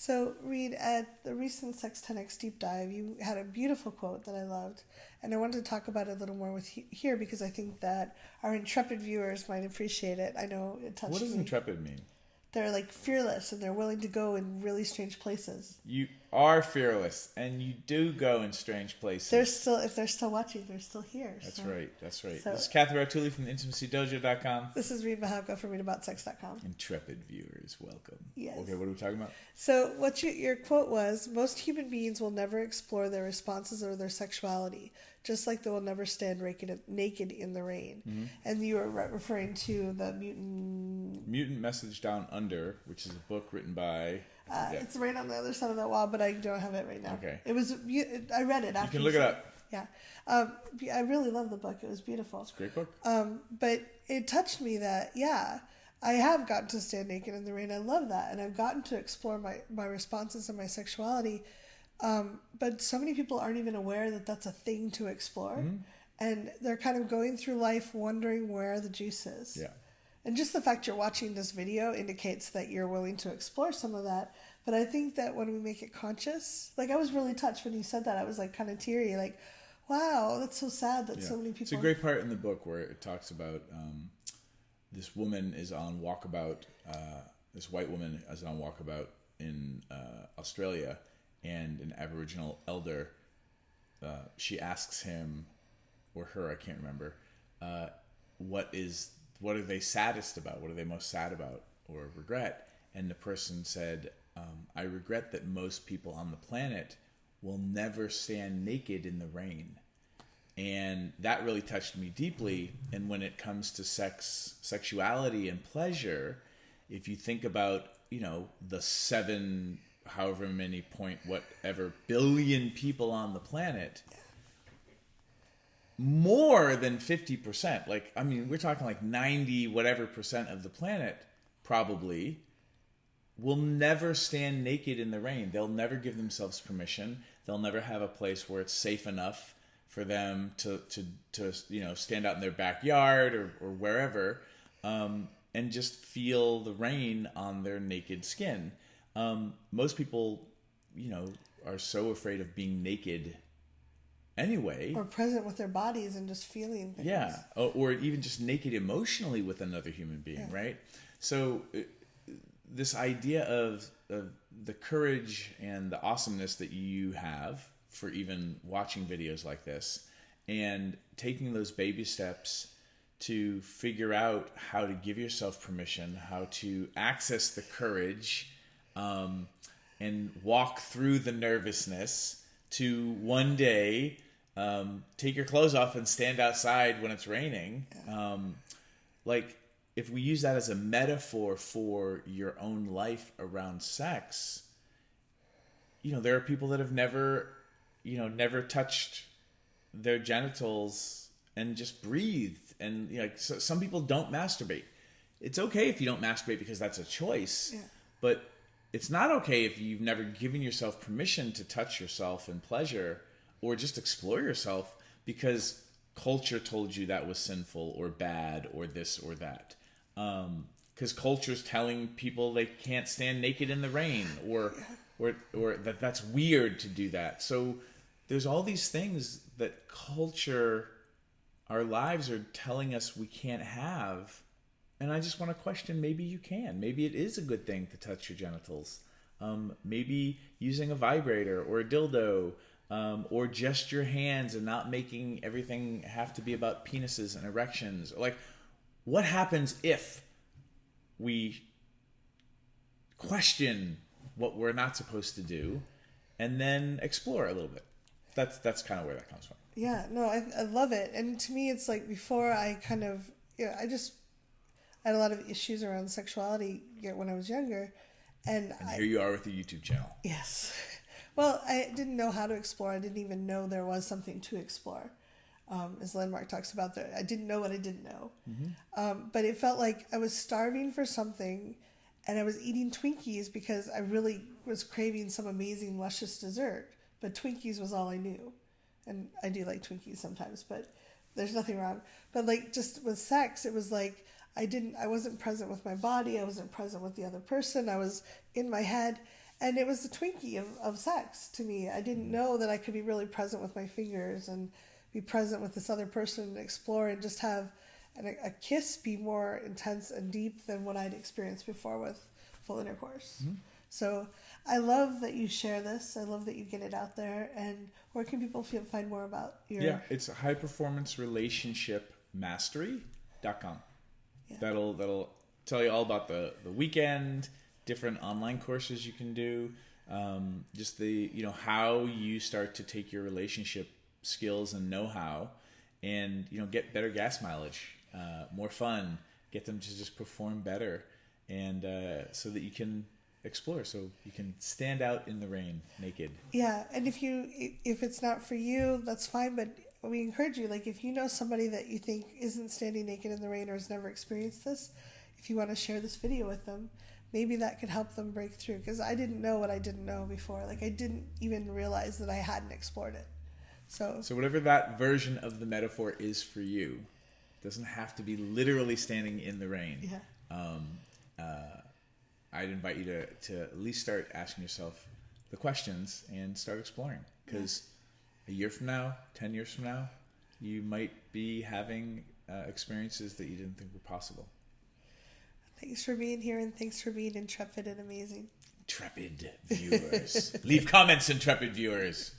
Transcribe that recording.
So, Reid, at the recent Sex 10X Deep Dive, you had a beautiful quote that I loved, and I wanted to talk about it a little more with here because I think that our Intrepid viewers might appreciate it. I know it touched me. What does Intrepid mean? They're like fearless, and they're willing to go in really strange places. You are fearless, and you do go in strange places. If they're still watching, they're still here. That's right. So, this is Cathy Rautuli from intimacydojo.com. This is Reid Mahaka from readaboutsex.com. Intrepid viewers, welcome. Yes. Okay, what are we talking about? So what your quote was, most human beings will never explore their responses or their sexuality, just like they will never stand naked in the rain. Mm-hmm. And you were referring to the Mutant Message Down Under, which is a book written by... It's right on the other side of that wall, but I don't have it right now. Okay. I read it after. You can look it up. Yeah. I really love the book. It was beautiful. It's a great book. But it touched me that, I have gotten to stand naked in the rain. I love that. And I've gotten to explore my responses and my sexuality. But so many people aren't even aware that that's a thing to explore. Mm-hmm. And they're kind of going through life wondering where the juice is. Yeah. And just the fact you're watching this video indicates that you're willing to explore some of that. But I think that when we make it conscious, like I was really touched when you said that. I was like kind of teary, like, wow, that's so sad that so many people... It's a great part in the book where it talks about this woman is on walkabout, this white woman is on walkabout in Australia, and an Aboriginal elder, she asks him, or her, I can't remember, what are they saddest about? What are they most sad about or regret? And the person said, I regret that most people on the planet will never stand naked in the rain. And that really touched me deeply. And when it comes to sexuality and pleasure, if you think about, the 7, however many billion people on the planet, more than 50%, we're talking like 90 whatever percent of the planet probably will never stand naked in the rain. They'll never give themselves permission. They'll never have a place where it's safe enough for them to stand out in their backyard or wherever and just feel the rain on their naked skin. Most people, are so afraid of being naked anyway. Or present with their bodies and just feeling things. Yeah, or even just naked emotionally with another human being, right? So this idea of the courage and the awesomeness that you have for even watching videos like this and taking those baby steps to figure out how to give yourself permission, how to access the courage and walk through the nervousness to one day take your clothes off and stand outside when it's raining. If we use that as a metaphor for your own life around sex, there are people that have never touched their genitals and just breathed. And so some people don't masturbate. It's okay if you don't masturbate because that's a choice, but it's not okay if you've never given yourself permission to touch yourself in pleasure or just explore yourself because culture told you that was sinful or bad or this or that. Because culture's telling people they can't stand naked in the rain or that's weird to do that. So there's all these things that culture, our lives are telling us we can't have. And I just want to question, maybe you can. Maybe it is a good thing to touch your genitals. Maybe using a vibrator or a dildo, or just your hands and not making everything have to be about penises and erections. What happens if we question what we're not supposed to do and then explore a little bit? That's kind of where that comes from. Yeah, no, I love it. And to me, it's like before I kind of, I had a lot of issues around sexuality when I was younger. And here you are with the YouTube channel. Yes. Well, I didn't know how to explore. I didn't even know there was something to explore. As Landmark talks about, I didn't know what I didn't know. Mm-hmm. But it felt like I was starving for something, and I was eating Twinkies because I really was craving some amazing, luscious dessert. But Twinkies was all I knew. And I do like Twinkies sometimes, but there's nothing wrong. But just with sex, it was like I wasn't present with my body. I wasn't present with the other person. I was in my head. And it was the Twinkie of sex to me. I didn't know that I could be really present with my fingers and be present with this other person and explore and just have a kiss be more intense and deep than what I'd experienced before with full intercourse. Mm-hmm. So I love that you share this. I love that you get it out there. And where can people find more about your... Yeah, it's highperformancerelationshipmastery.com. Yeah. That'll tell you all about the weekend, different online courses you can do, just how you start to take your relationship skills and know-how and, get better gas mileage, more fun, get them to just perform better, and so that you can explore, so you can stand out in the rain naked. Yeah, and if it's not for you, that's fine, but we encourage you, like, if you know somebody that you think isn't standing naked in the rain or has never experienced this, if you want to share this video with them, maybe that could help them break through, because I didn't know what I didn't know before. Like, I didn't even realize that I hadn't explored it. So whatever that version of the metaphor is for you, doesn't have to be literally standing in the rain. Yeah. I'd invite you to at least start asking yourself the questions and start exploring, because a year from now, 10 years from now, you might be having experiences that you didn't think were possible. Thanks for being here, and thanks for being intrepid and amazing. Intrepid viewers. Leave comments, intrepid viewers.